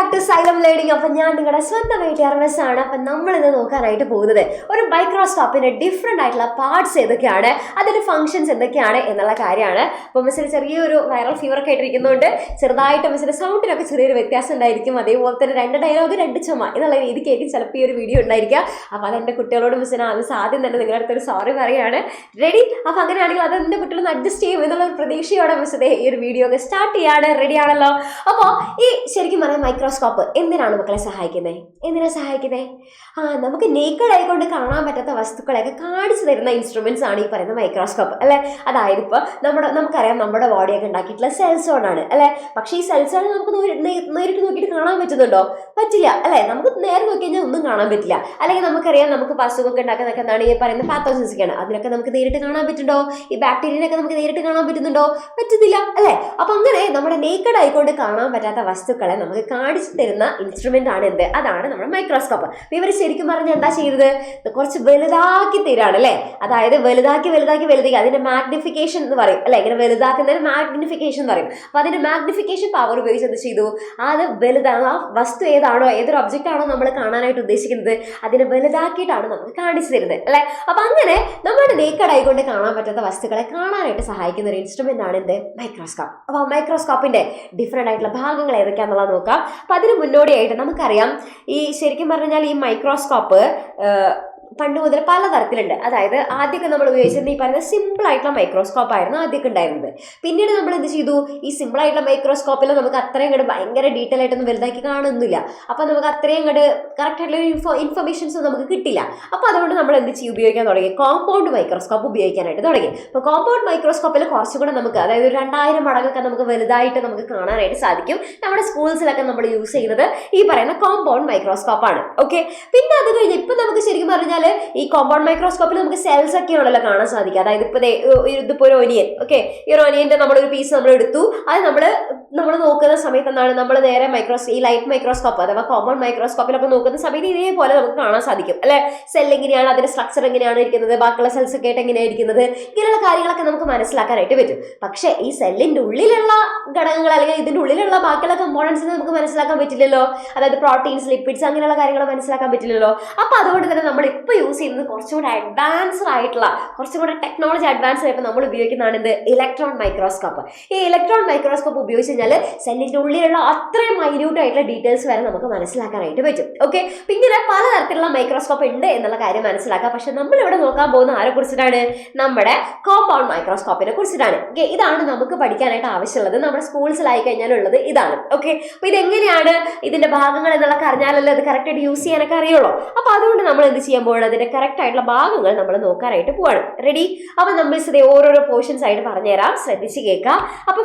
Back to xylem learning. അപ്പം ഞാൻ നിങ്ങളുടെ സ്വന്തമായിട്ട് RMS ആണ്. അപ്പം നമ്മളിന്ന് നോക്കാനായിട്ട് പോകുന്നത് ഒരു മൈക്രോസ്കോപ്പിന്റെ ഡിഫറെൻ്റ് ആയിട്ടുള്ള പാർട്സ് ഏതൊക്കെയാണ്, അതിന്റെ ഫംഗ്ഷൻസ് എന്തൊക്കെയാണ് എന്നുള്ള കാര്യമാണ്. അപ്പോൾ മിസ്സിന് ചെറിയൊരു വൈറൽ ഫീവർ ഒക്കെ ആയിട്ടിരിക്കുന്നതുകൊണ്ട് ചെറുതായിട്ട് മിസ്സിന്റെ സൗണ്ടിനൊക്കെ ചെറിയൊരു വ്യത്യാസം ഉണ്ടായിരിക്കും. അതേപോലെ തന്നെ 2 ഡയലോഗ് 2 ചുമ എന്നുള്ള രീതിക്കായിരിക്കും ചിലപ്പോൾ ഈ ഒരു വീഡിയോ ഉണ്ടായിരിക്കുക. അപ്പോൾ അതെൻ്റെ കുട്ടികളോട് മിസ്സിന് ആദ്യം തന്നെ നിങ്ങളുടെ അടുത്തൊരു സോറി പറയുകയാണ്. റെഡി? അപ്പോൾ അങ്ങനെയാണെങ്കിൽ അത് എൻ്റെ കുട്ടികളൊന്ന് അഡ്ജസ്റ്റ് ചെയ്യും എന്നുള്ള ഒരു പ്രതീക്ഷയോടെ മിസ്സിന്റെ ഈ ഒരു വീഡിയോ ഒക്കെ സ്റ്റാർട്ട് ചെയ്യാണ്. റെഡി ആണല്ലോ? അപ്പോൾ ഈ ശരിക്കും പറയാം മൈക്രോസ്കോപ്പ് എന്തിനാണ് മക്കളെ സഹായിക്കുന്നത്? എന്തിനാണ് സഹായിക്കുന്നത്? നമുക്ക് നേക്കഡ് ആയിക്കൊണ്ട് കാണാൻ പറ്റാത്ത വസ്തുക്കളെയൊക്കെ കാണിച്ചു തരുന്ന ഇൻസ്ട്രുമെന്റ്സ് ആണ് ഈ പറയുന്ന മൈക്രോസ്കോപ്പ് അല്ലെ. അതായത് ഇപ്പോൾ നമുക്കറിയാം നമ്മുടെ ബോഡിയൊക്കെ ഉണ്ടാക്കിയിട്ടുള്ള സെൽസ് കൊണ്ടാണ് അല്ലെ. പക്ഷേ ഈ സെൽസുകൾ നമുക്ക് നേരിട്ട് നോക്കിയിട്ട് കാണാൻ പറ്റുന്നുണ്ടോ? പറ്റില്ല അല്ലെ. നമുക്ക് നേരെ നോക്കി കഴിഞ്ഞാൽ ഒന്നും കാണാൻ പറ്റില്ല. അല്ലെങ്കിൽ നമുക്കറിയാം നമുക്ക് അസുഖമൊക്കെ ഉണ്ടാക്കുന്നതൊക്കെ എന്താണ് ഈ പറയുന്ന പാത്തോജൻസ് ഒക്കെയാണ്. അതിനൊക്കെ നമുക്ക് നേരിട്ട് കാണാൻ പറ്റുന്നുണ്ടോ? ഈ ബാക്ടീരിയനൊക്കെ നമുക്ക് നേരിട്ട് കാണാൻ പറ്റുന്നുണ്ടോ? പറ്റുന്നില്ല അല്ലെ. അപ്പൊ അങ്ങനെ നമ്മുടെ നേക്കഡ് ആയിക്കൊണ്ട് കാണാൻ പറ്റാത്ത വസ്തുക്കളെ നമുക്ക് കാണിച്ചു തരുന്ന ഇൻസ്ട്രുമെന്റ് ആണ് എന്ത്? അതാണ് നമ്മുടെ മൈക്രോസ്കോപ്പ്. ഇവർ ശരിക്കും പറഞ്ഞാൽ എന്താ ചെയ്യുന്നത്? കുറച്ച് വലുതാക്കി തരാണ് അല്ലെ. അതായത് വലുതാക്കി അതിന്റെ മാഗ്നിഫിക്കേഷൻ എന്ന് പറയും അല്ലെ. ഇങ്ങനെ വലുതാക്കുന്നതിന് മാഗ്നിഫിക്കേഷൻ എന്ന് പറയും. അപ്പൊ അതിന്റെ മാഗ്നിഫിക്കേഷൻ പവർ ഉപയോഗിച്ച് എന്ത് ചെയ്തു? അത് വലുതാണ് ആ വസ്തു ഏതാണോ, ഏതൊരു ഒബ്ജക്റ്റ് ആണോ നമ്മൾ കാണാനായിട്ട് ഉദ്ദേശിക്കുന്നത്, അതിനെ വലുതാക്കിയിട്ടാണ് നമുക്ക് കാണിച്ചു തരുന്നത് അല്ലെ. അപ്പൊ അങ്ങനെ നമ്മുടെ നേക്കഡ് ആയിക്കൊണ്ട് കാണാൻ പറ്റാത്ത വസ്തുക്കളെ കാണാനായിട്ട് സഹായിക്കുന്ന ഒരു ഇൻസ്ട്രുമെന്റ് ആണ് എന്ത്? മൈക്രോസ്കോപ്പ്. അപ്പൊ മൈക്രോസ്കോപ്പിന്റെ ഡിഫറെന്റ് ആയിട്ടുള്ള ഭാഗങ്ങൾ ഏതൊക്കെയാണെന്നുള്ളത് നോക്കാം. അപ്പൊ അതിന് മുന്നോടിയായിട്ട് നമുക്കറിയാം ഈ ശരിക്കും പറഞ്ഞാൽ ഈ മൈക്രോസ്കോപ്പ് പണ്ട് മുതൽ പലതരത്തിലുണ്ട്. അതായത് ആദ്യമൊക്കെ നമ്മൾ ഉപയോഗിച്ചിരുന്ന ഈ പറയുന്ന സിമ്പിൾ ആയിട്ടുള്ള മൈക്രോസ്കോപ്പ് ആയിരുന്നു ആദ്യമൊക്കെ ഉണ്ടായിരുന്നത്. പിന്നീട് നമ്മൾ എന്ത് ചെയ്തു? ഈ സിമ്പിൾ ആയിട്ടുള്ള മൈക്രോസ്കോപ്പിൽ നമുക്ക് അത്രയും ഇങ്ങോട്ട് ഭയങ്കര ഡീറ്റെയിൽ ആയിട്ടൊന്നും വലുതാക്കി കാണുന്നില്ല. അപ്പൊ നമുക്ക് അത്രയും ഇങ്ങോട്ട് കറക്റ്റ് ആയിട്ടുള്ള ഇൻഫർമേഷൻസ് നമുക്ക് കിട്ടില്ല. അപ്പൊ അതുകൊണ്ട് നമ്മൾ എന്ത് ചെയ്യും? ഉപയോഗിക്കാൻ തുടങ്ങി കോമ്പൗണ്ട് മൈക്രോസ്കോപ്പ് ഉപയോഗിക്കാനായിട്ട് തുടങ്ങി. അപ്പൊ കോമ്പൗണ്ട് മൈക്രോസ്കോപ്പിൽ കുറച്ചുകൂടെ നമുക്ക് അതായത് 2000 മടങ്ങൊക്കെ നമുക്ക് വലുതായിട്ട് നമുക്ക് കാണാനായിട്ട് സാധിക്കും. നമ്മുടെ സ്കൂൾസിലൊക്കെ നമ്മൾ യൂസ് ചെയ്യുന്നത് ഈ പറയുന്ന കോമ്പൗണ്ട് മൈക്രോസ്കോപ്പ് ആണ്. ഓക്കെ. പിന്നെ അത് കഴിഞ്ഞ് ഇപ്പൊ നമുക്ക് ശരിക്കും പറഞ്ഞാൽ ഈ കോമ്പൗണ്ട് മൈക്രോസ്കോപ്പിൽ നമുക്ക് സെൽസ് ഒക്കെ ആണല്ലോ കാണാൻ സാധിക്കുക. അതായത് ഇതിപ്പോ ഒരു ഒനിയൻ. ഓക്കെ. ഈ ഒരു ഒനിയന്റെ നമ്മളൊരു പീസ് നമ്മൾ എടുത്തു. അത് നമ്മൾ നോക്കുന്ന സമയത്ത് എന്താണ് നമ്മൾ നേരെ ഈ ലൈറ്റ് മൈക്രോസ്കോപ്പ് അഥവാ കോമ്പൗണ്ട് മൈക്രോസ്കോപ്പിലൊക്കെ നോക്കുന്ന സമയത്ത് ഇതേപോലെ നമുക്ക് കാണാൻ സാധിക്കും അല്ലെ. സെൽ എങ്ങനെയാണ്, അതിന്റെ സ്ട്രക്ചർ എങ്ങനെയാണ് ഇരിക്കുന്നത്, ബാക്കിയുള്ള സെൽസ് ഒക്കെ ആയിട്ട് എങ്ങനെയാണ് ഇരിക്കുന്നത്, ഇങ്ങനെയുള്ള കാര്യങ്ങളൊക്കെ നമുക്ക് മനസ്സിലാക്കാനായിട്ട് പറ്റും. പക്ഷേ ഈ സെല്ലിന്റെ ഉള്ളിലുള്ള ഘടകങ്ങൾ അല്ലെങ്കിൽ ഇതിന്റെ ഉള്ളിലുള്ള ബാക്കിയുള്ള കമ്പോണൻസിനെ നമുക്ക് മനസ്സിലാക്കാൻ പറ്റില്ലല്ലോ. അതായത് പ്രോട്ടീൻസ്, ലിപ്പിഡ്സ് അങ്ങനെയുള്ള കാര്യങ്ങൾ മനസ്സിലാക്കാൻ പറ്റില്ലല്ലോ. അപ്പൊ അതുകൊണ്ട് തന്നെ നമ്മൾ ഇപ്പൊ യൂസ് ചെയ്യുന്നത് കുറച്ചുകൂടെ അഡ്വാൻസ്ഡ് ആയിട്ടുള്ള കുറച്ചുകൂടെ ടെക്നോളജി അഡ്വാൻസ്ഡ് ആയിട്ട് നമ്മൾ ഉപയോഗിക്കുന്നതാണ് ഇത് ഇലക്ട്രോൺ മൈക്രോസ്കോപ്പ്. ഈ ഇലക്ട്രോൺ മൈക്രോസ്കോപ്പ് ഉപയോഗിച്ച് കഴിഞ്ഞാൽ സെല്ലിന്റെ ഉള്ളിലുള്ള അത്രയും മൈന്യൂട്ട് ആയിട്ടുള്ള ഡീറ്റെയിൽസ് വരെ നമുക്ക് മനസ്സിലാക്കാനായിട്ട് പറ്റും. ഓക്കെ. പിന്നെ പലതരത്തിലുള്ള മൈക്രോസ്കോപ്പ് ഉണ്ട് എന്നുള്ള കാര്യം മനസ്സിലാക്കാം. പക്ഷെ നമ്മൾ ഇവിടെ നോക്കാൻ പോകുന്ന ആരെ കുറിച്ചിട്ടാണ്? നമ്മുടെ കോമ്പൗണ്ട് മൈക്രോസ്കോപ്പിനെ കുറിച്ചിട്ടാണ്. ഓക്കെ. ഇതാണ് നമുക്ക് പഠിക്കാനായിട്ട് ആവശ്യമുള്ളത്. നമ്മുടെ സ്കൂൾസിലായി കഴിഞ്ഞാലുള്ളത് ഇതാണ്. ഓക്കെ. അപ്പൊ ഇതെങ്ങനെയാണ് ഇതിന്റെ ഭാഗങ്ങൾ എന്നുള്ളതൊക്കെ അറിഞ്ഞാലല്ലേ അത് കറക്റ്റ് ആയിട്ട് യൂസ് ചെയ്യാനൊക്കെ അറിയുള്ളൂ. അപ്പൊ അതുകൊണ്ട് നമ്മൾ എന്ത് ചെയ്യാൻ പോകണം? അതിന്റെ കറക്റ്റ് ആയിട്ടുള്ള ഭാഗങ്ങൾ നമ്മൾ നോക്കാനായിട്ട് പോവാണ്. റെഡി? അപ്പൊ നമ്മൾ ഓരോരോ പോർഷൻസ് ആയിട്ട് പറഞ്ഞുതരാം, ശ്രദ്ധിച്ച് കേൾക്കാം. അപ്പൊ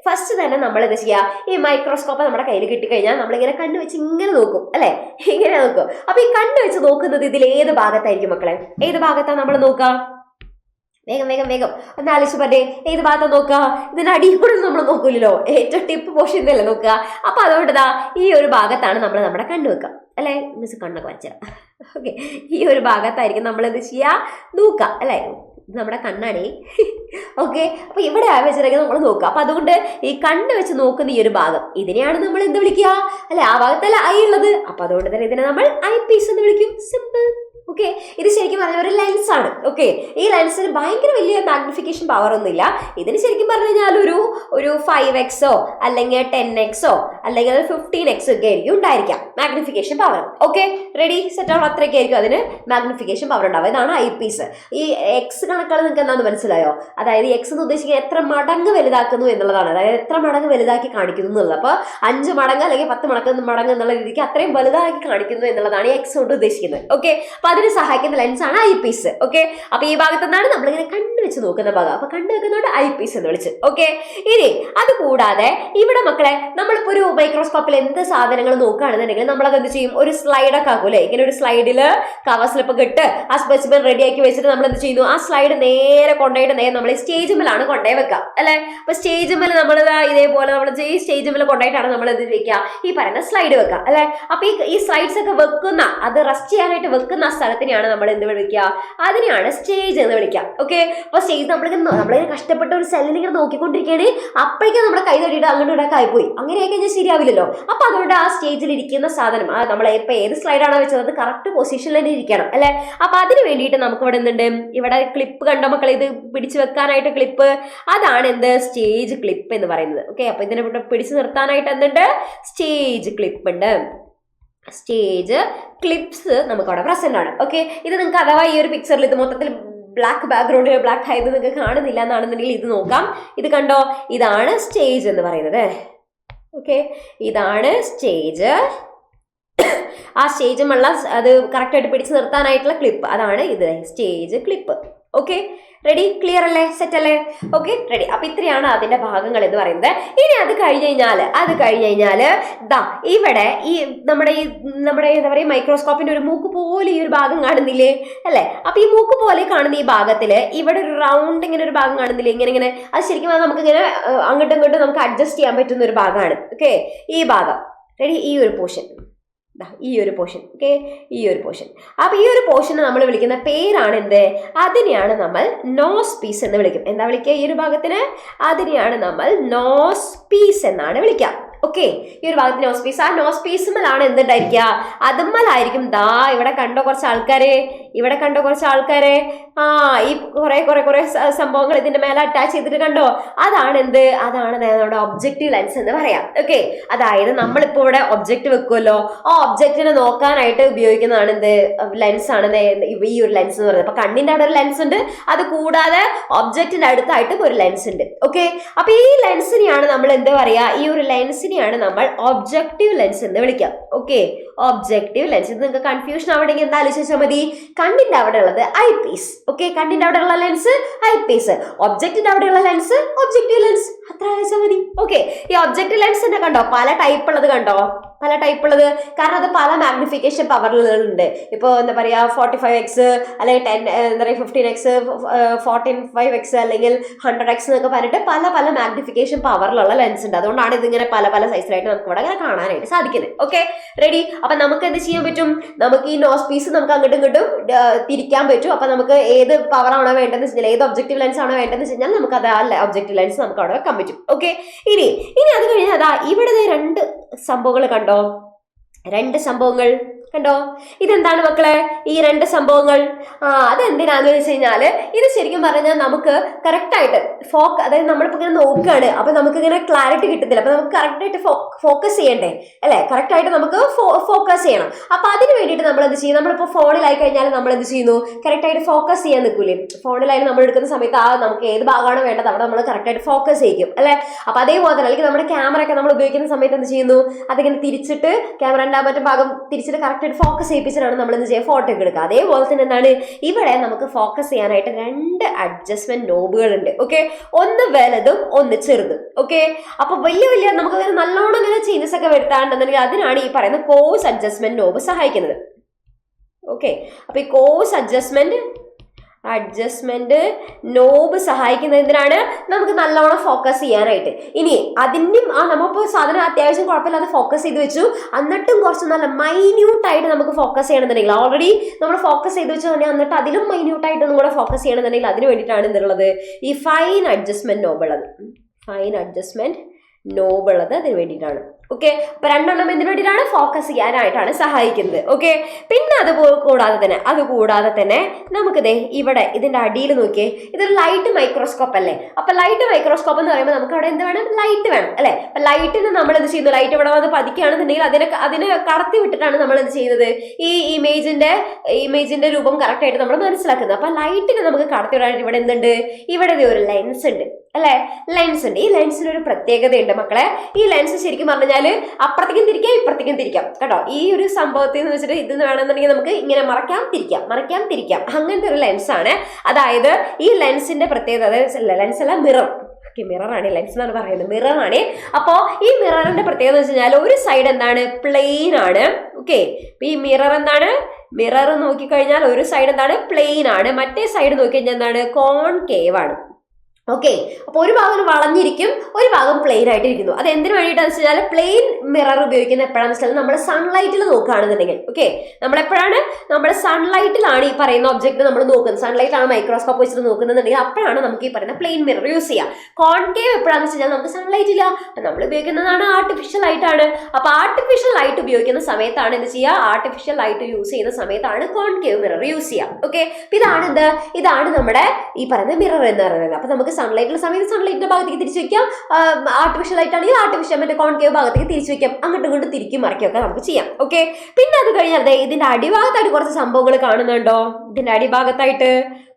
ഫസ്റ്റ് തന്നെ നമ്മൾ എന്താ ചെയ്യുക? ഈ മൈക്രോസ്കോപ്പ് നമ്മുടെ കയ്യിൽ കിട്ടിക്കഴിഞ്ഞാൽ നമ്മളിങ്ങനെ കണ്ണു വെച്ച് ഇങ്ങനെ നോക്കും അല്ലെ. ഇങ്ങനെ നോക്കും. അപ്പൊ ഈ കണ്ണു വെച്ച് നോക്കുന്നത് ഇതിൽ ഏത് ഭാഗത്തായിരിക്കും മക്കളെ? ഏത് ഭാഗത്താണ് നമ്മൾ നോക്കുക? വേഗം ഒന്ന് ആലോചിച്ച് പറഞ്ഞേ. ഏത് ഭാഗത്താണ് നോക്കുക? ഇതിന്റെ അടിയോടെ നമ്മൾ നോക്കൂലല്ലോ, ഏറ്റവും ടിപ്പ് പോർഷൻ അല്ലേ നോക്കുക. അപ്പൊ അതുകൊണ്ട് ഈ ഒരു ഭാഗത്താണ് നമ്മൾ നമ്മുടെ കണ്ണ് വെക്കുക അല്ലെ. മിസ് കണ്ണൊക്കെ വരച്ചുതരാം. ഓക്കെ. ഈ ഒരു ഭാഗത്തായിരിക്കും നമ്മൾ എന്ത് ചെയ്യുക? നോക്കുക അല്ലെ. നമ്മുടെ കണ്ണാണേ. ഓക്കെ. അപ്പൊ ഇവിടെ വെച്ചിട്ടൊക്കെ നമ്മൾ നോക്കുക. അപ്പൊ അതുകൊണ്ട് ഈ കണ്ണ് വെച്ച് നോക്കുന്ന ഈ ഒരു ഭാഗം ഇതിനെയാണ് നമ്മൾ എന്ത് വിളിക്കുക അല്ലെ? ആ ഭാഗത്തല്ല ഐ ഉള്ളത്. അപ്പൊ അതുകൊണ്ട് തന്നെ ഇതിനെ നമ്മൾ ഐ പീസ് എന്ന് വിളിക്കും. സിമ്പിൾ. ഓക്കെ. ഇത് ശരിക്കും പറഞ്ഞാൽ ഒരു ലെൻസ് ആണ്. ഓക്കെ. ഈ ലെൻസിന് ഭയങ്കര വലിയ മാഗ്നിഫിക്കേഷൻ പവർ ഒന്നുമില്ല. ഇതിന് ശരിക്കും പറഞ്ഞു കഴിഞ്ഞാൽ ഒരു 5x അല്ലെങ്കിൽ 10x അല്ലെങ്കിൽ 15x ഒക്കെ ആയിരിക്കും ഉണ്ടായിരിക്കാം magnification power. Okay. Ready? Set ആവും. അത്രയൊക്കെ ആയിരിക്കും അതിന് മാഗ്നിഫിക്കേഷൻ പവർ ഉണ്ടാവുക. ഇതാണ് ഐ പീസ്. ഈ എക്സ് കണക്കുകൾ നിങ്ങൾക്ക് എന്താണെന്ന് മനസ്സിലായോ? അതായത് എക്സ് എന്ന് ഉദ്ദേശിക്കുന്നത് എത്ര മടങ്ങ് വലുതാക്കുന്നു എന്നുള്ളതാണ്. അതായത് എത്ര മടങ്ങ് വലുതാക്കി കാണിക്കുന്നു എന്നുള്ളത്. അപ്പൊ 5 മടങ്ങ് അല്ലെങ്കിൽ 10 മടങ്ങ് എന്നുള്ള രീതിക്ക് അത്രയും വലുതാക്കി കാണിക്കുന്നു എന്നുള്ളതാണ് എക്സ് കൊണ്ട് ഉദ്ദേശിക്കുന്നത്. ഓക്കെ. അപ്പൊ അതിന് സഹായിക്കുന്ന ലെൻസാണ് ഐ പീസ്. ഓക്കെ. അപ്പൊ ഈ ഭാഗത്ത് നിന്നാണ് നമ്മളിങ്ങനെ കണ്ണു വെച്ച് നോക്കുന്ന ഭാഗം. അപ്പൊ കണ്ണു വെക്കുന്നതുകൊണ്ട് ഐ പീസ് എന്ന് വിളിച്ചു. ഓക്കെ. ഇനി അത് കൂടാതെ ഇവിടെ മക്കളെ നമ്മളിപ്പോ ഒരു മൈക്രോസ്കോപ്പിൽ എന്ത് സാധനങ്ങൾ നോക്കുകയാണെന്നുണ്ടെങ്കിൽ നമ്മളത് എന്ത് ചെയ്യും, ഒരു സ്ലൈഡൊക്കെ ആക്കും അല്ലെ. ഇങ്ങനെ ഒരു സ്ലൈഡില് കവർ സ്ലിപ്പൊക്കെ ഇട്ട് ആ സ്പെസിമെൻ റെഡിയാക്കി വെച്ചിട്ട് നമ്മൾ എന്ത് ചെയ്യുന്നു, ആ സ്ലൈഡ് നേരെ കൊണ്ടുപോയിട്ട് നേരെ നമ്മൾ സ്റ്റേജുമേലാണ് കൊണ്ടുപോയി വെക്കുക അല്ലെ. അപ്പൊ സ്റ്റേജുമേൽ നമ്മൾ ഇതേപോലെ നമ്മൾ ഈ സ്റ്റേജുമേൽ കൊണ്ടുപോയിട്ടാണ് നമ്മൾ എന്ത് വെക്കുക, ഈ പറയുന്ന സ്ലൈഡ് വെക്കുക അല്ലെ. അപ്പൊ ഈ സ്ലൈഡ്സ് ഒക്കെ വെക്കുന്ന, അത് റെസ്റ്റ് ചെയ്യാനായിട്ട് വെക്കുന്ന സ്ഥലത്തിനെയാണ് നമ്മൾ എന്ത് വിളിക്കുക, അതിനെയാണ് സ്റ്റേജ് എന്ന് വിളിക്കുക. ഓക്കെ, അപ്പൊ സ്റ്റേജ് നമ്മളിങ്ങനെ കഷ്ടപ്പെട്ട ഒരു സെല്ലിൽ ഇങ്ങനെ നോക്കിക്കൊണ്ടിരിക്കുകയാണ്, അപ്പോഴേക്കും നമ്മുടെ കൈ തട്ടിയിട്ട് അങ്ങോട്ട് ഇടയ്ക്ക് ആയിപ്പോയി, അങ്ങനെയൊക്കെ കഴിഞ്ഞാൽ ശരിയാവില്ലല്ലോ. അപ്പൊ അതുകൊണ്ട് ആ സ്റ്റേജിൽ ഇരിക്കുന്ന സാധനം നമ്മൾ ഇപ്പൊ ഏത് സ്ലൈഡാണോ വെച്ചത് അത് കറക്റ്റ് പൊസിഷനിൽ തന്നെ ഇരിക്കണം അല്ലെ. അപ്പൊ അതിന് വേണ്ടിയിട്ട് നമുക്ക് ഇവിടെ എന്തുണ്ട്, ഇവിടെ ക്ലിപ്പ് കണ്ടോ മക്കളെ, ഇത് പിടിച്ചു വെക്കാനായിട്ട് ക്ലിപ്പ്, അതാണ് എന്ത്, സ്റ്റേജ് ക്ലിപ്പ് എന്ന് പറയുന്നത്. ഓക്കെ, അപ്പൊ ഇതിനെ പിടിച്ചു നിർത്താനായിട്ട് എന്തുണ്ട്, സ്റ്റേജ് ക്ലിപ്പ് ഉണ്ട്. സ്റ്റേജ് ക്ലിപ്സ് നമുക്ക് അവിടെ പ്രസന്റ് ആണ്. ഓക്കെ, ഇത് നിങ്ങൾക്ക് അഥവാ ഈ ഒരു പിക്ചറിൽ ഇത് മൊത്തത്തിൽ ബ്ലാക്ക് ബാക്ക്ഗ്രൗണ്ടിൽ ബ്ലാക്ക് ആയത് നിങ്ങൾക്ക് കാണുന്നില്ല എന്നാണെന്നുണ്ടെങ്കിൽ ഇത് നോക്കാം. ഇത് കണ്ടോ, ഇതാണ് സ്റ്റേജ് എന്ന് പറയുന്നത്. ഓക്കെ, ഇതാണ് സ്റ്റേജ്. ആ സ്റ്റേജുമുള്ള അത് കറക്റ്റായിട്ട് പിടിച്ചു നിർത്താനായിട്ടുള്ള ക്ലിപ്പ്, അതാണ് ഇത് stage clip. Okay, ready, clear അല്ലേ, സെറ്റ് അല്ലേ? Okay, ready. അപ്പൊ ഇത്രയാണ് അതിന്റെ ഭാഗങ്ങൾ എന്ന് പറയുന്നത്. ഇനി അത് കഴിഞ്ഞ് കഴിഞ്ഞാല് ദാ ഇവിടെ ഈ നമ്മുടെ എന്താ പറയുക, മൈക്രോസ്കോപ്പിന്റെ ഒരു മൂക്ക് പോലെ ഈ ഒരു ഭാഗം കാണുന്നില്ലേ അല്ലെ. അപ്പൊ ഈ മൂക്ക് പോലെ കാണുന്ന ഈ ഭാഗത്തില് ഇവിടെ ഒരു റൗണ്ട് ഇങ്ങനെ ഒരു ഭാഗം കാണുന്നില്ലേ, ഇങ്ങനെ അത് ശരിക്കും നമുക്ക് ഇങ്ങനെ അങ്ങോട്ടും ഇങ്ങോട്ടും നമുക്ക് അഡ്ജസ്റ്റ് ചെയ്യാൻ പറ്റുന്ന ഒരു ഭാഗമാണ്. ഓക്കെ, ഈ ഭാഗം റെഡി, ഈ ഒരു പോർഷൻ, ഈ ഒരു പോർഷൻ. ഓക്കെ, ഈ ഒരു പോർഷൻ. അപ്പൊ ഈ ഒരു പോർഷനെ നമ്മൾ വിളിക്കുന്ന പേരാണ് എന്ത്, അതിനെയാണ് നമ്മൾ നോസ് പീസ് എന്ന് വിളിക്കും. എന്താ വിളിക്കുക, ഈ ഒരു ഭാഗത്തിന് അതിനെയാണ് നമ്മൾ നോസ് പീസ് എന്നാണ് വിളിക്കുക. ഓക്കെ, ഈ ഒരു ഭാഗത്ത് നോസ് പീസ്. ആ നോസ് പീസുമലാണ് എന്തുണ്ടായിരിക്കുക, അതുമ്മലായിരിക്കും ദാ ഇവിടെ കണ്ടോ കുറച്ച് ആൾക്കാരെ, ഈ കുറെ സംഭവങ്ങൾ ഇതിന്റെ മേലെ അറ്റാച്ച് ചെയ്തിട്ട് കണ്ടോ, അതാണ് നമ്മുടെ ഒബ്ജക്റ്റീവ് ലെൻസ് എന്ന് പറയാം. ഓക്കെ, അതായത് നമ്മളിപ്പോ ഇവിടെ ഒബ്ജക്റ്റ് വെക്കുമല്ലോ, ആ ഒബ്ജക്റ്റിനെ നോക്കാനായിട്ട് ഉപയോഗിക്കുന്നതാണ് എന്ത്, ലെൻസ് ആണ് ഈ ഒരു ലെൻസ് എന്ന് പറയുന്നത്. അപ്പൊ കണ്ണിന്റെ അവിടെ ഒരു ലെൻസ് ഉണ്ട്, അത് കൂടാതെ ഒബ്ജക്റ്റിന്റെ അടുത്തായിട്ടും ഒരു ലെൻസ് ഉണ്ട്. ഓക്കെ, അപ്പൊ ഈ ലെൻസിനെയാണ് നമ്മൾ എന്താ പറയാ, ഈ ഒരു ലെൻസിനെയാണ് നമ്മൾ ഒബ്ജക്റ്റീവ് ലെൻസ് എന്ന് വിളിക്കാം. Okay, objective lens. ഇത് നിങ്ങൾക്ക് കൺഫ്യൂഷൻ ആവണമെങ്കിൽ എന്താ ആലോചിച്ചാൽ മതി, കണ്ണിന്റെ അവിടെ ഉള്ളത് ഐ പീസ്. ഓക്കെ, കണ്ണിന്റെ അവിടെ ഉള്ള ലെൻസ് ഐ പീസ്, ഒബ്ജക്റ്റിന്റെ അവിടെയുള്ള ലെൻസ് ഒബ്ജക്റ്റീവ് ലെൻസ്, അത്ര ആലോചിച്ചാൽ മതി. ഓക്കെ, ഈ ഒബ്ജക്റ്റീവ് ലെൻസിന്റെ കണ്ടോ പല ടൈപ്പ് ഉള്ളത്, കാരണം അത് പല മാഗ്നിഫിക്കേഷൻ പവറുകളുണ്ട്. ഇപ്പോൾ എന്താ പറയാ 45x അല്ലെങ്കിൽ 15x 14.5x അല്ലെങ്കിൽ 100x എന്നൊക്കെ പറഞ്ഞിട്ട് പല മാഗ്നിഫിക്കേഷൻ പവറിലുള്ള ലെൻസ് ഉണ്ട്. അതുകൊണ്ടാണ് ഇതിങ്ങനെ പല സൈസിലായിട്ട് നമുക്ക് ഇവിടെ അങ്ങനെ കാണാനായിട്ട് സാധിക്കുന്നത്. Okay, ready. അപ്പൊ നമുക്ക് എന്ത് ചെയ്യാൻ പറ്റും, നമുക്ക് ഈ നോസ് പീസ് നമുക്ക് അങ്ങോട്ടും ഇങ്ങോട്ടും തിരിക്കാൻ പറ്റും. അപ്പൊ നമുക്ക് ഏത് പവറാണോ വേണ്ടതെന്ന് വെച്ചാൽ, ഏത് ഒബ്ജക്റ്റീവ് ലെൻസ് ആണോ വേണ്ടതെന്ന് വെച്ചാൽ നമുക്ക് അത് ഒബ്ജക്റ്റീവ് ലെൻസ് നമുക്ക് അവിടെ വെക്കാൻ പറ്റും. ഓക്കെ, ഇനി അത് കഴിഞ്ഞാൽ അതാ ഇവിടെ രണ്ട് സംഭവങ്ങൾ കണ്ടോ, ഇതെന്താണ് മക്കളെ ഈ രണ്ട് സംഭവങ്ങൾ? അതെന്തിനാന്ന് വെച്ച് കഴിഞ്ഞാല് ഇത് ശരിക്കും പറഞ്ഞാൽ നമുക്ക് കറക്റ്റായിട്ട് അതായത് നമ്മളിപ്പോ ഇങ്ങനെ നോക്കുകയാണ്, അപ്പൊ നമുക്ക് ഇങ്ങനെ ക്ലാരിറ്റി കിട്ടുന്നില്ല. അപ്പൊ നമുക്ക് കറക്റ്റായിട്ട് ഫോക്കസ് ചെയ്യണ്ടേ അല്ലെ, കറക്റ്റായിട്ട് നമുക്ക് ഫോക്കസ് ചെയ്യണം. അപ്പൊ അതിന് വേണ്ടിയിട്ട് നമ്മൾ എന്ത് ചെയ്യും, നമ്മളിപ്പോ ഫോണിലായി കഴിഞ്ഞാൽ നമ്മൾ എന്ത് ചെയ്യുന്നു, കറക്റ്റായിട്ട് ഫോക്കസ് ചെയ്യാൻ നിൽക്കൂലേ. ഫോണിലായാലും നമ്മൾ എടുക്കുന്ന സമയത്ത് നമുക്ക് ഏത് ഭാഗമാണ് വേണ്ടത് അവിടെ നമ്മൾ കറക്റ്റായിട്ട് ഫോക്കസ് ചെയ്യും അല്ലെ. അപ്പൊ അതേപോലെ തന്നെ അല്ലെങ്കിൽ നമ്മുടെ ക്യാമറ ഒക്കെ നമ്മൾ ഉപയോഗിക്കുന്ന സമയത്ത് എന്ത് ചെയ്യുന്നു, അതിങ്ങനെ തിരിച്ചിട്ട് ക്യാമറയുടെ മറ്റേ ഭാഗം തിരിച്ചിട്ട് കറക്റ്റായിട്ട് ഫോക്കസ് ചെയ്യിപ്പിച്ചിട്ടാണ് നമ്മൾ എന്ത് ചെയ്യുക, ഫോട്ടോ ഒക്കെ എടുക്കുക. അതേപോലെ തന്നെ എന്താണ് ഇവിടെ നമുക്ക് ഫോക്കസ് ചെയ്യാനായിട്ട് രണ്ട് അഡ്ജസ്റ്റ്മെന്റ് നോബുകൾ ഉണ്ട്. ഓക്കെ, ഒന്ന് വലുതും ഒന്ന് ചെറുതും. ഓക്കെ, അപ്പൊ വലിയ നമുക്ക് നല്ലോണം ഇങ്ങനെ ചേഞ്ചസ് ഒക്കെ വരുത്താണ്ടെന്നുണ്ടെങ്കിൽ അതിനാണ് ഈ പറയുന്ന കോഴ്സ് അഡ്ജസ്റ്റ്മെന്റ് നോബ് സഹായിക്കുന്നത്. ഓക്കെ, അപ്പൊ ഈ കോഴ്സ് അഡ്ജസ്റ്റ്മെന്റ് നോബ് സഹായിക്കുന്നത് എന്തിനാണ്, നമുക്ക് നല്ലോണം ഫോക്കസ് ചെയ്യാനായിട്ട്. ഇനി അതിനും നമ്മളിപ്പോൾ സാധനം അത്യാവശ്യം കുഴപ്പമില്ലാതെ ഫോക്കസ് ചെയ്ത് വെച്ചു, എന്നിട്ടും കുറച്ച് നല്ല മൈന്യൂട്ടായിട്ട് നമുക്ക് ഫോക്കസ് ചെയ്യണമെന്നുണ്ടെങ്കിൽ, ഓൾറെഡി നമ്മൾ ഫോക്കസ് ചെയ്ത് വെച്ചു തന്നെ, എന്നിട്ട് അതിലും മൈന്യൂട്ടായിട്ട് ഒന്നും കൂടെ ഫോക്കസ് ചെയ്യണമെന്നുണ്ടെങ്കിൽ അതിന് വേണ്ടിയിട്ടാണ് എന്തുള്ളത്, ഈ ഫൈൻ അഡ്ജസ്റ്റ്മെന്റ് നോബ് ഉള്ളത് അതിന് വേണ്ടിയിട്ടാണ്. ഓക്കെ, അപ്പൊ രണ്ടെണ്ണം എന്തിനു വേണ്ടിയിട്ടാണ്, ഫോക്കസ് ചെയ്യാനായിട്ടാണ് സഹായിക്കുന്നത്. ഓക്കെ, പിന്നെ അതുകൂടാതെ തന്നെ നമുക്കിതേ ഇവിടെ ഇതിന്റെ അടിയിൽ നോക്കിയേ, ഇതൊരു ലൈറ്റ് മൈക്രോസ്കോപ്പ് അല്ലേ. അപ്പൊ ലൈറ്റ് മൈക്രോസ്കോപ്പ് എന്ന് പറയുമ്പോൾ നമുക്ക് അവിടെ എന്ത് വേണം, ലൈറ്റ് വേണം അല്ലെ. അപ്പൊ ലൈറ്റിന് നമ്മൾ എന്ത് ചെയ്യുന്നു, ലൈറ്റ് ഇവിടെ വന്ന് പതിക്കുകയാണെന്നുണ്ടെങ്കിൽ അതിനെ കടത്തി വിട്ടിട്ടാണ് നമ്മൾ എന്ത് ചെയ്യുന്നത്, ഈ ഇമേജിന്റെ രൂപം കറക്റ്റ് ആയിട്ട് നമ്മൾ മനസ്സിലാക്കുന്നത്. അപ്പൊ ലൈറ്റിനെ നമുക്ക് കടത്തി വിടാനായിട്ട് ഇവിടെ എന്തുണ്ട്, ഇവിടെ ഒരു ലെൻസ് ഉണ്ട് അല്ലെ, ലെൻസ് ഉണ്ട്. ഈ ലെൻസിന് ഒരു പ്രത്യേകതയുണ്ട് മക്കളെ. ഈ ലെൻസ് ശരിക്കും പറഞ്ഞാല് അപ്പുറത്തേക്കും തിരിക്കാം ഇപ്പുറത്തേക്കും തിരിക്കാം കേട്ടോ. ഈ ഒരു സംഭവത്തിൽ നിന്ന് വെച്ചിട്ട് ഇത് വേണമെന്നുണ്ടെങ്കിൽ നമുക്ക് ഇങ്ങനെ മറക്കാം തിരിക്കാം അങ്ങനത്തെ ഒരു ലെൻസാണ്. അതായത് ഈ ലെൻസിന്റെ പ്രത്യേകത, ലെൻസ് അല്ല മിറർ മിററാണ്, ലെൻസ് എന്നാണ് പറയുന്നത്, മിററാണ്. അപ്പോൾ ഈ മിററിന്റെ പ്രത്യേകത എന്ന് വെച്ച് കഴിഞ്ഞാൽ ഒരു സൈഡ് എന്താണ്, പ്ലെയിൻ ആണ്. ഓക്കെ, ഈ മിറർ എന്താണ്, മിറർ നോക്കിക്കഴിഞ്ഞാൽ ഒരു സൈഡ് എന്താണ്, പ്ലെയിൻ ആണ്, മറ്റേ സൈഡ് നോക്കിക്കഴിഞ്ഞാൽ എന്താണ്, കോൺകേവ് ആണ്. ഓക്കെ, അപ്പോൾ ഒരു ഭാഗം വളഞ്ഞിരിക്കും, ഒരു ഭാഗം പ്ലെയിൻ ആയിട്ട് ഇരിക്കുന്നു. അത് എന്തിനു വേണ്ടിയിട്ടാന്ന് വെച്ച് കഴിഞ്ഞാൽ പ്ലെയിൻ മിറർ ഉപയോഗിക്കുന്ന എപ്പോഴാണെന്ന് വെച്ചാൽ നമ്മൾ സൺലൈറ്റിൽ നോക്കുകയാണെന്നുണ്ടെങ്കിൽ, ഓക്കെ, നമ്മളെപ്പോഴാണ് നമ്മുടെ സൺലൈറ്റിലാണ് ഈ പറയുന്ന ഒബ്ജക്ട് നമ്മൾ നോക്കുന്നത്, സൺലൈറ്റിലാണ് മൈക്രോസ്കോപ്പ് വെച്ചിട്ട് നോക്കുന്നുണ്ടെങ്കിൽ അപ്പോഴാണ് നമുക്ക് ഈ പറയുന്ന പ്ലെയിൻ മിറർ യൂസ് ചെയ്യാം. കോൺകേവ് എപ്പോഴാണെന്ന് വെച്ച് കഴിഞ്ഞാൽ നമുക്ക് സൺലൈറ്റ് ഇല്ല, നമ്മൾ ഉപയോഗിക്കുന്നതാണ് ആർട്ടിഫിഷ്യൽ ലൈറ്റാണ്. അപ്പോൾ ആർട്ടിഫിഷ്യൽ ലൈറ്റ് ഉപയോഗിക്കുന്ന സമയത്താണ് എന്ത് ചെയ്യുക, ആർട്ടിഫിഷ്യൽ ലൈറ്റ് യൂസ് ചെയ്യുന്ന സമയത്താണ് കോൺകേവ് മിറർ യൂസ് ചെയ്യുക. ഓക്കെ, ഇതാണ് നമ്മുടെ ഈ പറയുന്ന മിറർ എന്ന് പറയുന്നത്. അപ്പോൾ നമുക്ക് സൺലൈറ്റിലെ സമയത്ത് സൺലൈറ്റിന്റെ ഭാഗത്തേക്ക് തിരിച്ചു വെക്കാം, ആർട്ടിഫിഷ്യൽ ലൈറ്റ് ആണെങ്കിൽ ആർട്ടിഫിഷ്യൽ മറ്റേ കോൺകേവ് ഭാഗത്തേക്ക് തിരിച്ചു വെക്കാം, അങ്ങോട്ടും ഇങ്ങോട്ടും തിരിക്കും മറിക്കൊക്കെ നമുക്ക് ചെയ്യാം. ഓക്കെ, പിന്നെ അത് കഴിഞ്ഞാൽ ഇതിന്റെ അടിഭാഗത്തായിട്ട് കുറച്ച് സംഭവങ്ങൾ കാണുന്നുണ്ടോ, ഇതിന്റെ അടിഭാഗത്തായിട്ട്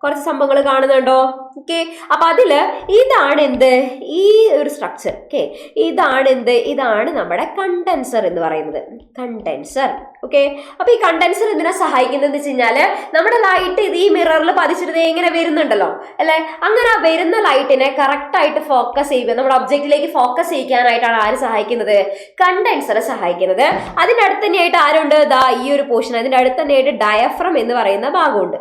കുറച്ച് സംഭവങ്ങൾ കാണുന്നുണ്ടോ? ഓക്കെ, അപ്പൊ അതില് ഇതാണ് എന്ത്, ഈ ഒരു സ്ട്രക്ചർ. ഓക്കെ, ഇതാണ് നമ്മുടെ കണ്ടൻസർ എന്ന് പറയുന്നത്, കണ്ടൻസർ. ഓക്കെ, അപ്പൊ ഈ കണ്ടൻസർ എന്തിനാ സഹായിക്കുന്നത് വെച്ച് കഴിഞ്ഞാല് നമ്മുടെ ലൈറ്റ് ഈ മിററിൽ പതിച്ചിരുന്നത് എങ്ങനെ വരുന്നുണ്ടല്ലോ അല്ലെ, അങ്ങനെ വരുന്ന ലൈറ്റിനെ കറക്റ്റ് ആയിട്ട് ഫോക്കസ് ചെയ്യുക, നമ്മുടെ ഒബ്ജക്റ്റിലേക്ക് ഫോക്കസ് ചെയ്യിക്കാനായിട്ടാണ് ആര് സഹായിക്കുന്നത്, കണ്ടൻസർ സഹായിക്കുന്നത്. അതിന്റെ അടുത്ത് തന്നെയായിട്ട് ആരുണ്ട്, ഈ ഒരു പോർഷൻ, അതിന്റെ അടുത്ത് തന്നെയായിട്ട് ഡയഫ്രം എന്ന് പറയുന്ന ഭാഗമുണ്ട്,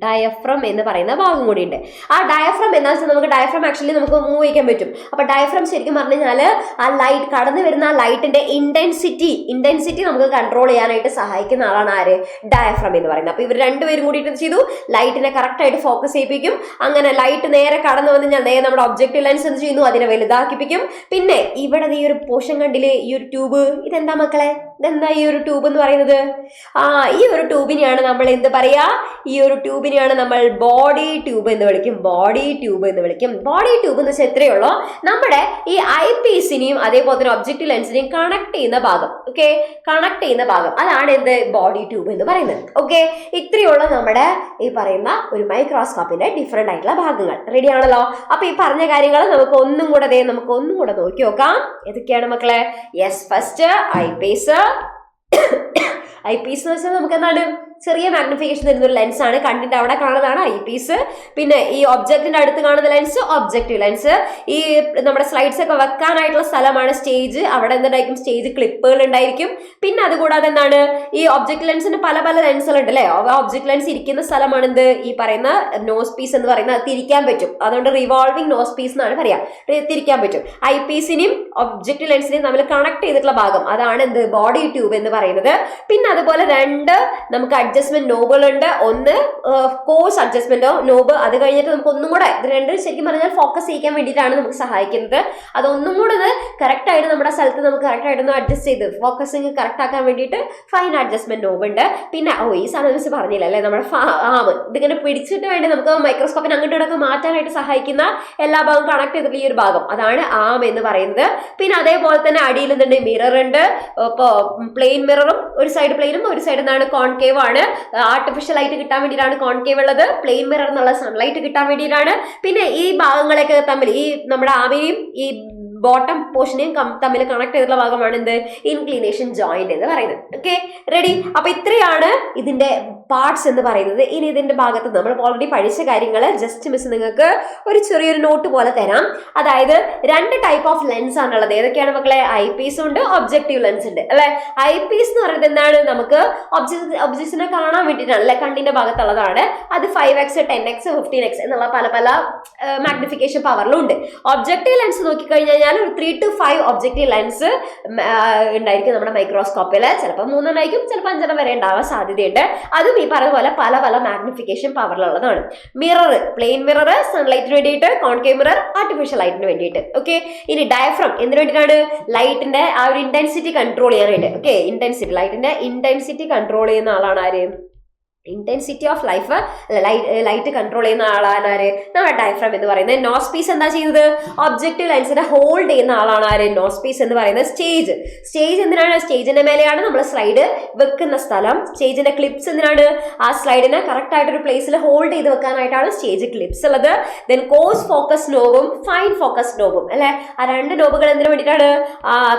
ഡയഫ്രം എന്ന് പറയുന്ന ഭാഗം കൂടി ഉണ്ട്. ആ ഡയഫ്രം എന്താ വെച്ചാൽ നമുക്ക് ഡയഫ്രം ആക്ച്വലി നമുക്ക് മൂവ് ചെയ്യാൻ പറ്റും. അപ്പൊ ഡയഫ്രം ശരിക്കും പറഞ്ഞു കഴിഞ്ഞാൽ ആ ലൈറ്റ് കടന്നു വരുന്ന ആ ലൈറ്റിന്റെ ഇന്റൻസിറ്റി നമുക്ക് കൺട്രോൾ ചെയ്യാനായിട്ട് സഹായിക്കുന്ന ആളാണ് ആര്, ഡയഫ്രം എന്ന് പറയുന്നത്. അപ്പൊ ഇവർ രണ്ടുപേരും കൂടിയിട്ട് ചെയ്തു, ലൈറ്റിനെ കറക്റ്റ് ആയിട്ട് ഫോക്കസ് ചെയ്യിപ്പിക്കും. അങ്ങനെ ലൈറ്റ് നേരെ കടന്നു വന്നു കഴിഞ്ഞാൽ നേരെ നമ്മുടെ ഒബ്ജക്റ്റീവ് ലെൻസ് എന്ത് ചെയ്യുന്നു, അതിനെ വലുതാക്കിപ്പിക്കും. പിന്നെ ഇവിടെ ഈ ഒരു പോർഷൻ കണ്ടില്ലേ, ഈ ഒരു ട്യൂബ്, ഇതെന്താ മക്കളെ, ഇതെന്താ ഈ ഒരു ട്യൂബ് എന്ന് പറയുന്നത്? ഈ ഒരു ട്യൂബിനെയാണ് നമ്മൾ എന്ത് പറയാ, ഈ ഒരു ട്യൂബിനെയാണ് നമ്മൾ ബോഡി ട്യൂബ് എന്ന് വിളിക്കും. ബോഡി ട്യൂബ് എന്ന് വെച്ചാൽ എത്രയേ ഉള്ളൂ, നമ്മുടെ ഈ ഐ പീസിനെയും അതേപോലെ തന്നെ ഒബ്ജക്റ്റീവ് ലെൻസിനെയും കണക്ട് ചെയ്യുന്ന ഭാഗം. ഓക്കെ, കണക്ട് ചെയ്യുന്ന ഭാഗം, അതാണ് എന്ത്, ബോഡി ട്യൂബ് എന്ന് പറയുന്നത്. ഓക്കെ, ഇത്രയുള്ള നമ്മുടെ ഈ പറയുന്ന ഒരു മൈക്രോസ്കോപ്പിന്റെ ഡിഫറെന്റ് ആയിട്ടുള്ള ഭാഗങ്ങൾ. റെഡി ആണല്ലോ? അപ്പൊ ഈ പറഞ്ഞ കാര്യങ്ങൾ നമുക്ക് ഒന്നും കൂടെ നോക്കി നോക്കാം. ഏതൊക്കെയാണ് മക്കളെ? Yes, first eyepiece. Eyepiece എന്ന് വെച്ചാൽ നമുക്ക് എന്താണ്, ചെറിയ മാഗ്നിഫിക്കേഷൻ തരുന്ന ഒരു ലെൻസ് ആണ്. കണ്ടിട്ട് അവിടെ കാണുന്നതാണ് ഐ പീസ്. പിന്നെ ഈ ഒബ്ജക്റ്റിന്റെ അടുത്ത് കാണുന്ന ലെൻസ് ഒബ്ജക്റ്റീവ് ലെൻസ്. ഈ നമ്മുടെ സ്ലൈഡ്സ് ഒക്കെ വെക്കാനായിട്ടുള്ള സ്ഥലമാണ് സ്റ്റേജ്. അവിടെ എന്തായിരിക്കും, സ്റ്റേജ് ക്ലിപ്പുകൾ ഉണ്ടായിരിക്കും. പിന്നെ അതുകൂടാതെ എന്താണ്, ഈ ഒബ്ജക്റ്റീവ് ലെൻസിന് പല ലെൻസുകൾ ഉണ്ട് അല്ലേ, ഒബ്ജക്റ്റ് ലെൻസ് ഇരിക്കുന്ന സ്ഥലമാണ് എന്ത്, ഈ പറയുന്ന നോസ് പീസ് എന്ന് പറയുന്നത്. അത് തിരിക്കാൻ പറ്റും, അതുകൊണ്ട് റിവോൾവിംഗ് നോസ് പീസ് എന്നാണ് പറയാ, തിരിക്കാൻ പറ്റും. ഐ പീസിനെയും ഒബ്ജക്റ്റീവ് ലെൻസിനെയും തമ്മിൽ കണക്ട് ചെയ്തിട്ടുള്ള ഭാഗം, അതാണ് എന്ത്, ബോഡി ട്യൂബ് എന്ന് പറയുന്നത്. പിന്നെ അതുപോലെ നമുക്ക് അഡ്ജസ്റ്റ്മെന്റ് നോബുകൾ ഉണ്ട്. ഒന്ന് കോഴ്സ് അഡ്ജസ്റ്റ്മെന്റ് നോബ്, അത് കഴിഞ്ഞിട്ട് നമുക്ക് ഒന്നും കൂടെ, ഇത് രണ്ടും ശരിക്കും പറഞ്ഞാൽ ഫോക്കസ് ചെയ്യാൻ വേണ്ടിയിട്ടാണ് നമുക്ക് സഹായിക്കുന്നത്. അതൊന്നും കൂടെ കറക്റ്റ് ആയിട്ട് നമ്മുടെ സ്ഥലത്ത് നമുക്ക് കറക്റ്റ് ആയിട്ടൊന്ന് അഡ്ജസ്റ്റ് ചെയ്ത് ഫോക്കസിങ് കറക്റ്റ് ആക്കാൻ വേണ്ടിയിട്ട് ഫൈൻ അഡ്ജസ്റ്റ്മെന്റ് നോബ് ഉണ്ട്. പിന്നെ ഈ സാധനം വെച്ച് പറഞ്ഞില്ല അല്ലെ, നമ്മുടെ ആം, ഇതിങ്ങനെ പിടിച്ചിട്ട് വേണ്ടി നമുക്ക് മൈക്രോസ്കോപ്പിന് അങ്ങോട്ടും ഇങ്ങോട്ടൊക്കെ മാറ്റാനായിട്ട് സഹായിക്കുന്ന എല്ലാ ഭാഗവും കണക്ട് ചെയ്തിട്ടുള്ള ഈ ഒരു ഭാഗം, അതാണ് ആം എന്ന് പറയുന്നത്. പിന്നെ അതേപോലെ തന്നെ അടിയിൽ എന്തുണ്ട്, മിറർ ഉണ്ട്. ഇപ്പോൾ പ്ലെയിൻ മിററും ഒരു സൈഡ് പ്ലെയിനും ഒരു സൈഡ് എന്താണ്, കോൺകേവ് ആണ്. ആർട്ടിഫിഷ്യൽ ലൈറ്റ് കിട്ടാൻ വേണ്ടിയിട്ടാണ് കോൺകേവ് ഉള്ളത്. പ്ലെയിൻ മിറർ എന്നുള്ള സൺലൈറ്റ് കിട്ടാൻ വേണ്ടിയിട്ടാണ്. പിന്നെ ഈ ഭാഗങ്ങളൊക്കെ തമ്മിൽ, ഈ നമ്മുടെ ആമയും ഈ ബോട്ടം പോർഷനെയും തമ്മിൽ കണക്ട് ചെയ്തിട്ടുള്ള ഭാഗമാണ് എന്ത്, ഇൻക്ലിനേഷൻ ജോയിന്റ് എന്ന് പറയുന്നത്. Okay, ready? അപ്പൊ ഇത്രയാണ് ഇതിന്റെ പാർട്സ് എന്ന് പറയുന്നത്. ഇനി ഇതിന്റെ ഭാഗത്ത് നമ്മൾ ഓൾറെഡി പഠിച്ച കാര്യങ്ങൾ ജസ്റ്റ് മിസ് നിങ്ങൾക്ക് ഒരു ചെറിയൊരു നോട്ട് പോലെ തരാം. അതായത് 2 ടൈപ്പ് ഓഫ് ലെൻസ് ആണുള്ളത്. ഏതൊക്കെയാണ് മക്കളെ? ഐ പീസ് ഉണ്ട്, ഒബ്ജക്റ്റീവ് ലെൻസ് ഉണ്ട് അല്ലെ. ഐ പീസ് എന്ന് പറയുന്നത് എന്താണ്, നമുക്ക് ഒബ്ജക്ട്സിനെ കാണാൻ വേണ്ടിയിട്ടാണ് അല്ലെ, കണ്ണിന്റെ ഭാഗത്തുള്ളതാണ്. അത് 5x 10x 15x എന്നുള്ള പല മാഗ്നിഫിക്കേഷൻ പവറിലും ഉണ്ട്. ഒബ്ജക്റ്റീവ് ലെൻസ് നോക്കിക്കഴിഞ്ഞാൽ ഒരു 3 to 5 ഒബ്ജക്റ്റീവ് ലെൻസ് ഉണ്ടായിരിക്കും നമ്മുടെ മൈക്രോസ്കോപ്പിൽ. ചിലപ്പോൾ 3 ആയിരിക്കും, ചിലപ്പോൾ 5 വരെ ഉണ്ടാവാൻ സാധ്യതയുണ്ട്. അതും ഈ പറഞ്ഞ പോലെ പല മാഗ്നിഫിക്കേഷൻ പവറിലുള്ളതാണ്. മിറർ, പ്ലെയിൻ മിറർ സൺലൈറ്റിന് വേണ്ടിയിട്ട്, കോൺകേവ് മിറർ ആർട്ടിഫിഷ്യൽ ലൈറ്റിന് വേണ്ടിയിട്ട്. ഓക്കെ, ഇനി ഡയഫ്രം എന്തിനു വേണ്ടിയിട്ടാണ്? ലൈറ്റിന്റെ ആ ഒരു ഇന്റൻസിറ്റി കൺട്രോൾ ചെയ്യാനായിട്ട്. ഓക്കെ, ലൈറ്റിന്റെ ഇന്റൻസിറ്റി കൺട്രോൾ ചെയ്യുന്ന ആളാണ് ആര്? ഇന്റൻസിറ്റി ഓഫ് ലൈറ്റ് കൺട്രോൾ ചെയ്യുന്ന ആളാണ് ആര്? നമ്മുടെ ഡയഫ്രം എന്ന് പറയുന്നത്. നോസ് പീസ് എന്താ ചെയ്യുന്നത്? ഒബ്ജക്റ്റീവ് ലെൻസിനെ ഹോൾഡ് ചെയ്യുന്ന ആളാണ് ആര്? നോസ് പീസ് എന്ന് പറയുന്നത്. സ്റ്റേജ് എന്തിനാണ്? സ്റ്റേജിന്റെ മേലെയാണ് നമ്മൾ സ്ലൈഡ് വെക്കുന്ന സ്ഥലം. സ്റ്റേജിന്റെ ക്ലിപ്സ് എന്തിനാണ്? ആ സ്ലൈഡിനെ കറക്റ്റ് ആയിട്ടൊരു പ്ലേസിൽ ഹോൾഡ് ചെയ്ത് വെക്കാനായിട്ടാണ് സ്റ്റേജ് ക്ലിപ്സ് ഉള്ളത്. ദെൻ കോഴ്സ് ഫോക്കസ് നോബും ഫൈൻ ഫോക്കസ് നോബും അല്ലെ. ആ 2 നോബുകൾ എന്തിനു വേണ്ടിയിട്ടാണ്?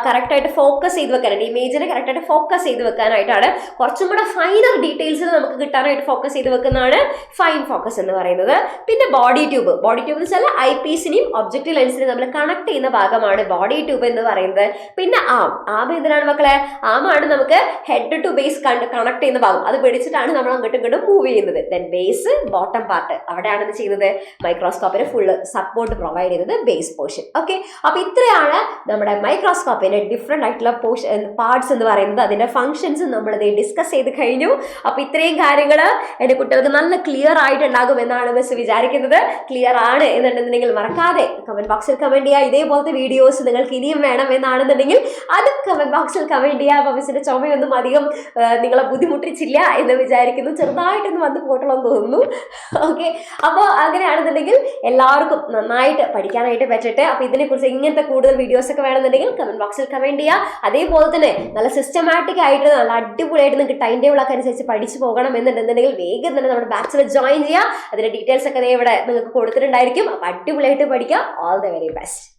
കറക്റ്റ് ആയിട്ട് ഫോക്കസ് ചെയ്ത് വെക്കാനായിട്ട്, ഇമേജിനെ കറക്റ്റ് ആയിട്ട് ഫോക്കസ് ചെയ്ത് വെക്കാനായിട്ടാണ്. കുറച്ചും കൂടെ ഫൈനർ ഡീറ്റെയിൽസ് നമുക്ക് കിട്ടാൻ കിട്ടാനായിട്ട് ഫോക്കസ് ചെയ്ത് വെക്കുന്നതാണ് ഫൈൻ ഫോക്കസ് എന്ന് പറയുന്നത്. പിന്നെ ബോഡി ട്യൂബ് എന്ന് വെച്ചാൽ ഐ പീസിനെയും ഒബ്ജക്റ്റീവ് ലെൻസിനെയും നമ്മൾ കണക്ട് ചെയ്യുന്ന ഭാഗമാണ് ബോഡി ട്യൂബ് എന്ന് പറയുന്നത്. പിന്നെ ആം എന്തിനാണ് മക്കളെ? ആമാണ് നമുക്ക് ഹെഡ് ടു ബേസ് കണക്ട് ചെയ്യുന്ന ഭാഗം. അത് പിടിച്ചിട്ടാണ് നമ്മൾ അങ്ങോട്ടും ഇങ്ങോട്ടും മൂവ് ചെയ്യുന്നത്. ദെൻ ബേസ്, ബോട്ടം പാർട്ട്, അവിടെയാണ് ഇത് ചെയ്യുന്നത് മൈക്രോസ്കോപ്പിന് ഫുള്ള് സപ്പോർട്ട് പ്രൊവൈഡ് ചെയ്യുന്നത് ബേസ് പോർഷൻ. ഓക്കെ, അപ്പൊ ഇത്രയാണ് നമ്മുടെ മൈക്രോസ്കോപ്പിന്റെ ഡിഫറെന്റ് ആയിട്ടുള്ള പാർട്സ് എന്ന് പറയുന്നത്. അതിന്റെ ഫംഗ്ഷൻസ് നമ്മളിത് ഡിസ്കസ് ചെയ്ത് കഴിഞ്ഞു. അപ്പൊ ഇത്രയും കാര്യങ്ങൾ എന്റെ കുട്ടികൾക്ക് നല്ല ക്ലിയർ ആയിട്ടുണ്ടാകും എന്നാണ് മിസ് വിചാരിക്കുന്നത്. ക്ലിയർ ആണ് എന്നുണ്ടെന്നുണ്ടെങ്കിൽ മറക്കാതെ കമന്റ് ബോക്സിൽ കമന്റ് ചെയ്യുക. ഇതേപോലത്തെ വീഡിയോസ് നിങ്ങൾക്ക് ഇനിയും വേണം എന്നാണെന്നുണ്ടെങ്കിൽ അത് കമന്റ് ബോക്സിൽ കമന്റ് ചെയ്യുക. അപ്പൊ മിസ്സിന്റെ ചുമയൊന്നും അധികം നിങ്ങളെ ബുദ്ധിമുട്ടിച്ചില്ല എന്ന് വിചാരിക്കുന്നു. ചെറുതായിട്ടൊന്ന് വന്ന് പോട്ടണമെന്ന് തോന്നുന്നു. ഓക്കെ, അപ്പോൾ അങ്ങനെയാണെന്നുണ്ടെങ്കിൽ എല്ലാവർക്കും നന്നായിട്ട് പഠിക്കാനായിട്ട് പറ്റട്ടെ. അപ്പൊ ഇതിനെക്കുറിച്ച് ഇങ്ങനത്തെ കൂടുതൽ വീഡിയോസ് ഒക്കെ വേണമെന്നുണ്ടെങ്കിൽ കമന്റ് ബോക്സിൽ കമന്റ് ചെയ്യുക. അതേപോലെ തന്നെ നല്ല സിസ്റ്റമാറ്റിക് ആയിട്ട് നല്ല അടിപൊളിയായിട്ട് നിങ്ങൾക്ക് ടൈം ടേബിൾ ഒക്കെ അനുസരിച്ച് പഠിച്ചു പോകണം എന്നുണ്ടെന്നുണ്ടെങ്കിൽ വേഗം തന്നെ നമ്മുടെ ബാച്ചിൽ ജോയിൻ ചെയ്യുക. അതിന്റെ ഡീറ്റെയിൽസ് ഒക്കെ ഇവിടെ നിങ്ങൾക്ക് കൊടുത്തിട്ടുണ്ടായിരിക്കും. അപ്പൊ അടിപൊളിയായിട്ട് പഠിക്കുക. All the very best.